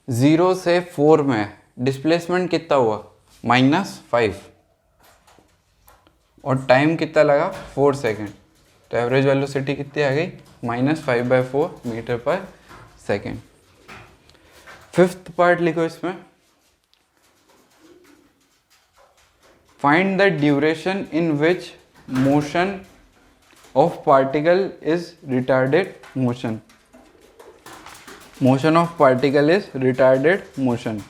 0 से 4 में displacement कितना हुआ? -5 और टाइम कितना लगा? 4 सेकेंड। तो एवरेज वेलोसिटी कितनी आ गई? -5/4 मीटर पर सेकेंड। फिफ्थ पार्ट लिखो इसमें। Find the duration in which motion of particle is retarded motion. Motion of particle is retarded motion.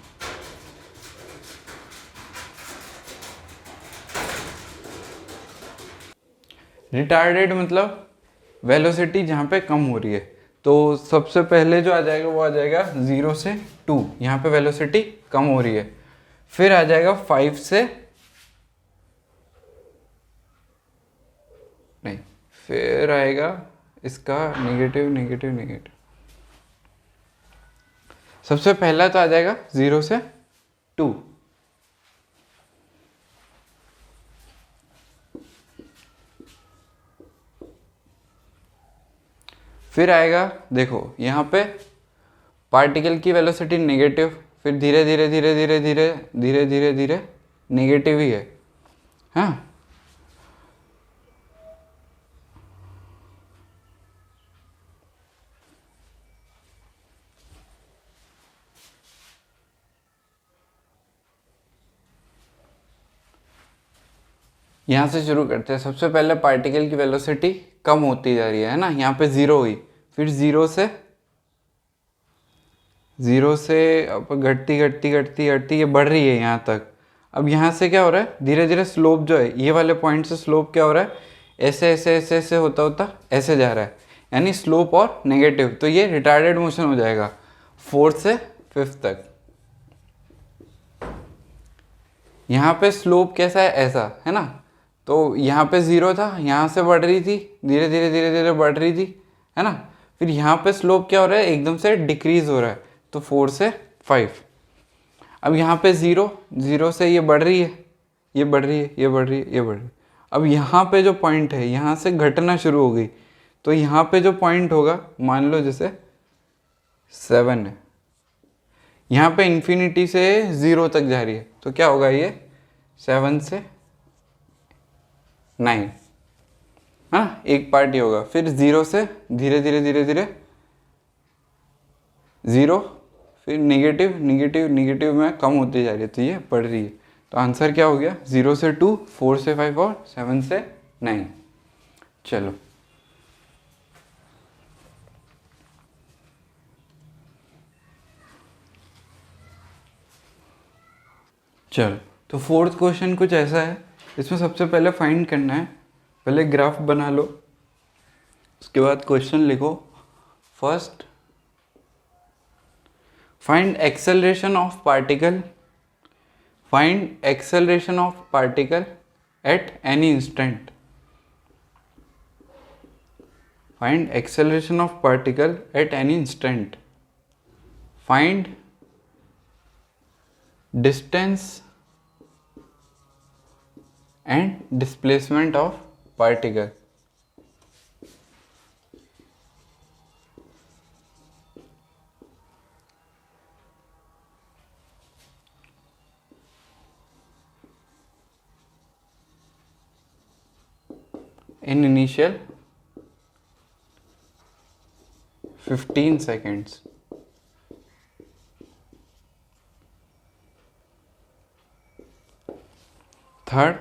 Retarded मतलब वेलोसिटी जहाँ पे कम हो रही है। तो सबसे पहले जो आ जाएगा वो आ जाएगा 0 से 2, यहाँ पे वेलोसिटी कम हो रही है। फिर आ जाएगा 5 से, नहीं, फिर आएगा इसका नेगेटिव नेगेटिव नेगेटिव। सबसे पहला तो आ जाएगा 0 से 2, फिर आएगा, देखो यहाँ पे पार्टिकल की वेलोसिटी नेगेटिव, फिर धीरे धीरे धीरे धीरे धीरे धीरे धीरे धीरे नेगेटिव ही है, हाँ। यहाँ से शुरू करते हैं। सबसे पहले पार्टिकल की वेलोसिटी कम होती जा रही है ना, यहाँ पे 0 हुई, फिर 0 से अब घटती घटती घटती घटती ये बढ़ रही है यहाँ तक। अब यहाँ से क्या हो रहा है? धीरे धीरे स्लोप जो है, ये वाले पॉइंट से स्लोप क्या हो रहा है? ऐसे ऐसे ऐसे ऐसे होता होता ऐसे जा रहा है, यानी स्लोप और नेगेटिव। तो ये रिटार्डेड मोशन हो जाएगा 4 से 5 तक। यहाँ पे स्लोप कैसा है? ऐसा है ना। तो यहाँ पे 0 था, यहाँ से बढ़ रही थी, धीरे धीरे धीरे धीरे बढ़ रही थी, है ना। फिर यहाँ पे स्लोप क्या हो रहा है? एकदम से डिक्रीज हो रहा है, तो 4 से 5। अब यहाँ पे 0 से ये बढ़ रही है, ये बढ़ रही है, ये बढ़ रही है, ये बढ़ रही है। अब यहाँ पे जो पॉइंट है, यहाँ से घटना शुरू हो गई। तो यहाँ पे जो पॉइंट होगा, मान लो जैसे 7 है, यहाँ पे इन्फिनिटी से 0 तक जा रही है, तो क्या होगा? ये 7 से 9, हाँ, एक पार्ट ही होगा। फिर 0 से धीरे धीरे धीरे धीरे 0, फिर नेगेटिव नेगेटिव नेगेटिव में कम होती जा रही है, तो ये बढ़ रही है। तो आंसर क्या हो गया? 0 से 2, 4 से 5 और 7 से 9। चलो चलो, तो फोर्थ क्वेश्चन कुछ ऐसा है। इसमें सबसे पहले फाइंड करना है, पहले ग्राफ बना लो, उसके बाद क्वेश्चन लिखो। First, find acceleration of particle, find acceleration of particle at any instant. Find acceleration of particle at any instant, find distance and displacement of particle. in initial 15 seconds. Third,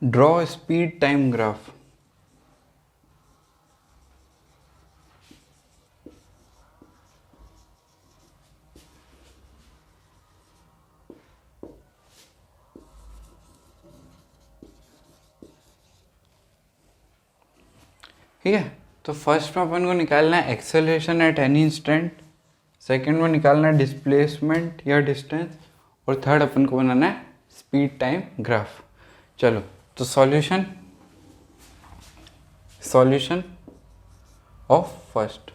draw a speed time graph. ठीक है, तो first में अपन को निकालना है acceleration at any instant, second में निकालना है डिस्प्लेसमेंट या डिस्टेंस, और थर्ड अपन को बनाना है स्पीड टाइम ग्राफ। चलो तो solution of first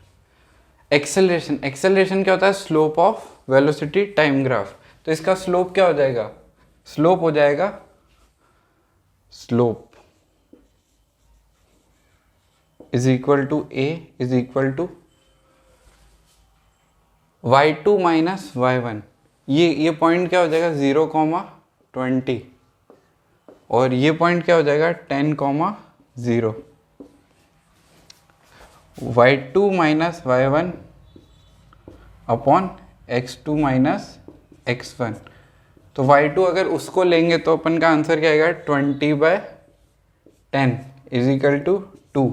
acceleration. Acceleration क्या होता है? Slope of velocity time graph. तो इसका स्लोप क्या हो जाएगा? स्लोप हो जाएगा slope is equal to a is equal to y2 माइनस y1। ये पॉइंट क्या हो जाएगा? 0,20 और ये पॉइंट क्या हो जाएगा? 10,0। y2 माइनस y1 upon x2 minus x1। तो y2 अगर उसको लेंगे तो अपन का आंसर क्या आएगा? 20/10 इज इक्वल टू 2।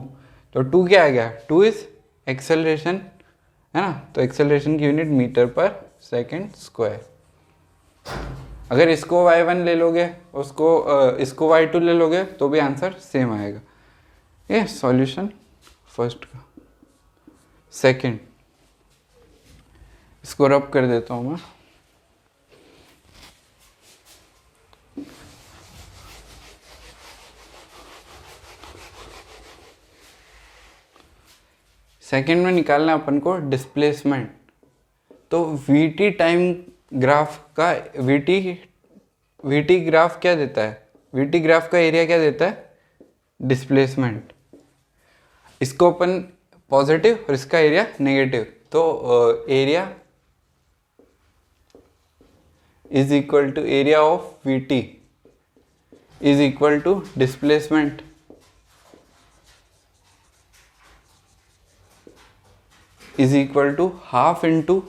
तो 2 क्या आ गया? 2 इज एक्सेलरेशन, है ना? तो एक्सेलरेशन की यूनिट मीटर पर सेकंड स्क्वायर। अगर इसको y1 ले लोगे, इसको y2 ले लोगे तो भी आंसर सेम आएगा। ये सॉल्यूशन फर्स्ट का। सेकंड, इसको रब कर देता हूँ मैं। सेकंड में निकालना है अपन को डिस्प्लेसमेंट। तो वीटी टाइम ग्राफ का वीटी ग्राफ क्या देता है? वीटी ग्राफ का एरिया क्या देता है? डिस्प्लेसमेंट। इसको अपन पॉजिटिव और इसका एरिया नेगेटिव, तो area is equal to area of VT is equal to displacement is equal to half into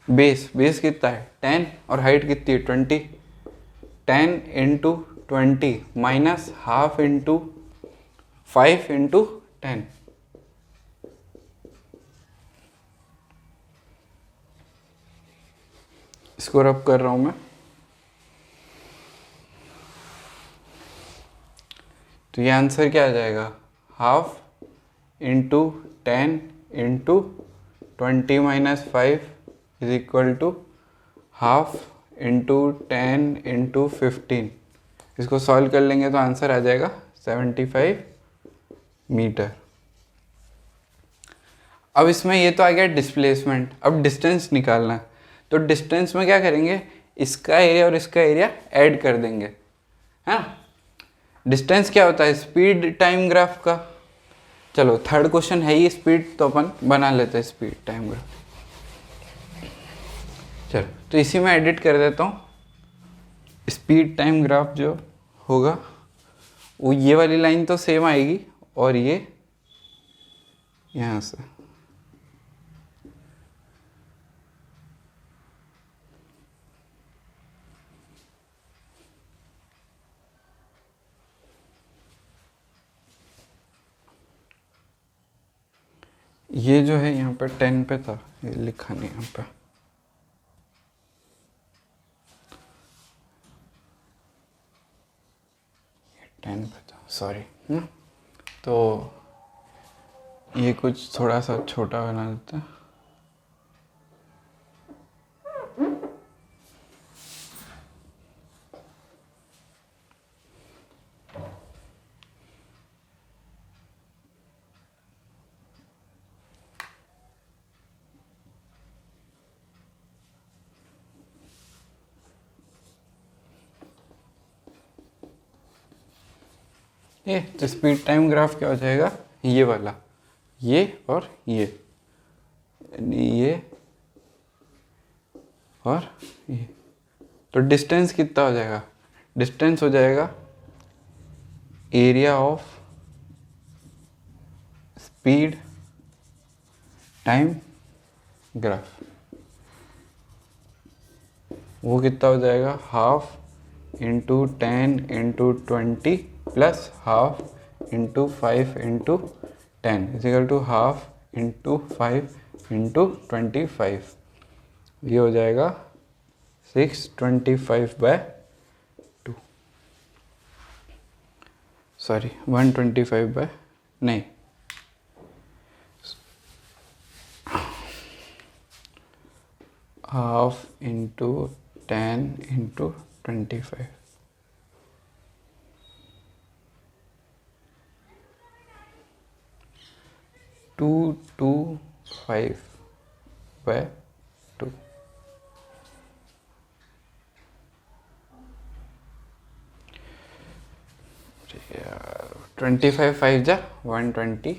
base कितना है? 10 और हाइट कितनी है? 20। 10 into 20 minus half into 5 into 10। इसको रब कर रहा हूं मैं। तो ये आंसर क्या आ जाएगा? Half into 10 into 20 minus 5 is equal to half into 10 into 15। इसको सॉल्व कर लेंगे तो आंसर आ जाएगा 75 मीटर। अब इसमें ये तो आ गया डिस्प्लेसमेंट। अब डिस्टेंस निकालना है, तो डिस्टेंस में क्या करेंगे? इसका एरिया और इसका एरिया ऐड कर देंगे, है ना? डिस्टेंस क्या होता है? स्पीड टाइम ग्राफ का। चलो थर्ड क्वेश्चन है ही स्पीड, तो अपन बना लेते हैं स्पीड टाइम ग्राफ। चलो तो इसी में एडिट कर देता हूँ। स्पीड टाइम ग्राफ जो होगा वो ये वाली लाइन तो सेम आएगी, और ये यहाँ से ये जो है यहाँ पे 10 पे था, ये लिखा नहीं यहाँ पे। ये 10 पे था, सॉरी। तो ये कुछ थोड़ा सा छोटा बना देते हैं। ये तो स्पीड टाइम ग्राफ क्या हो जाएगा, ये वाला, ये और ये और ये। तो डिस्टेंस कितना हो जाएगा, डिस्टेंस हो जाएगा area of speed time graph, वो कितना हो जाएगा, half into 10 into 20 plus half into 5 into 10 is equal to half into 5 into 25। ये हो जाएगा 625/2, सॉरी 125 नहीं, हाफ इंटू 10 इंटू 25। टू 5/2। यार 25 5 जा 125।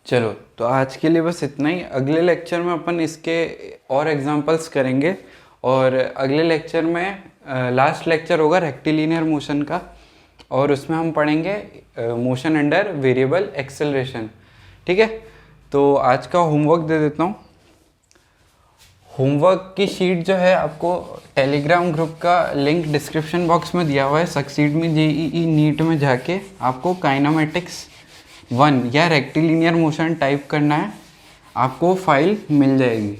चलो तो आज के लिए बस इतना ही। अगले लेक्चर में अपन इसके और एग्जांपल्स करेंगे, और अगले लेक्चर में लास्ट लेक्चर होगा रेक्टिलिनियर मोशन का, और उसमें हम पढ़ेंगे मोशन अंडर वेरिएबल एक्सेलरेशन। ठीक है, तो आज का होमवर्क दे देता हूँ। होमवर्क की शीट जो है आपको टेलीग्राम ग्रुप का लिंक डिस्क्रिप्शन बॉक्स में दिया हुआ है। सक्सीड में जेईई नीट में जाके आपको काइनेमेटिक्स 1 या रेक्टिलिनियर मोशन टाइप करना है, आपको फाइल मिल जाएगी।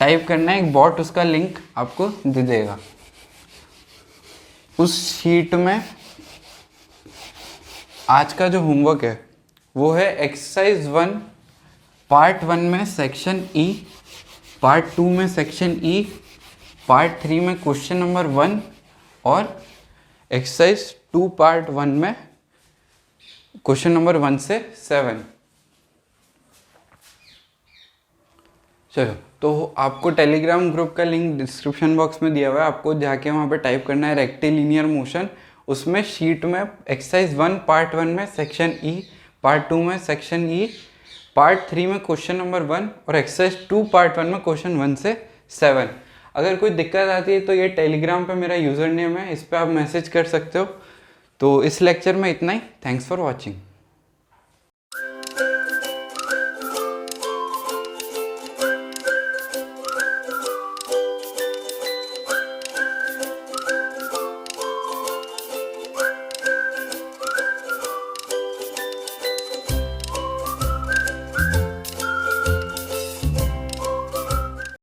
टाइप करना है, एक बॉट उसका लिंक आपको दे देगा। उस शीट में आज का जो होमवर्क है वो है एक्सरसाइज 1 पार्ट 1 में सेक्शन ई, पार्ट 2 में सेक्शन ई, पार्ट 3 में क्वेश्चन नंबर 1, और एक्सरसाइज 2 पार्ट 1 में क्वेश्चन नंबर 1 से 7। चलो, तो आपको टेलीग्राम ग्रुप का लिंक डिस्क्रिप्शन बॉक्स में दिया हुआ है, आपको जाके वहाँ पे टाइप करना है रेक्टिलिनियर मोशन। उसमें शीट में एक्सरसाइज 1 पार्ट 1 में सेक्शन ई, पार्ट 2 में सेक्शन ई, पार्ट 3 में क्वेश्चन नंबर 1, और एक्सरसाइज 2 पार्ट 1 में क्वेश्चन 1 से 7। अगर कोई दिक्कत आती है तो ये टेलीग्राम पे मेरा यूज़र नेम है, इस पर आप मैसेज कर सकते हो। तो इस लेक्चर में इतना ही। Thanks for watching.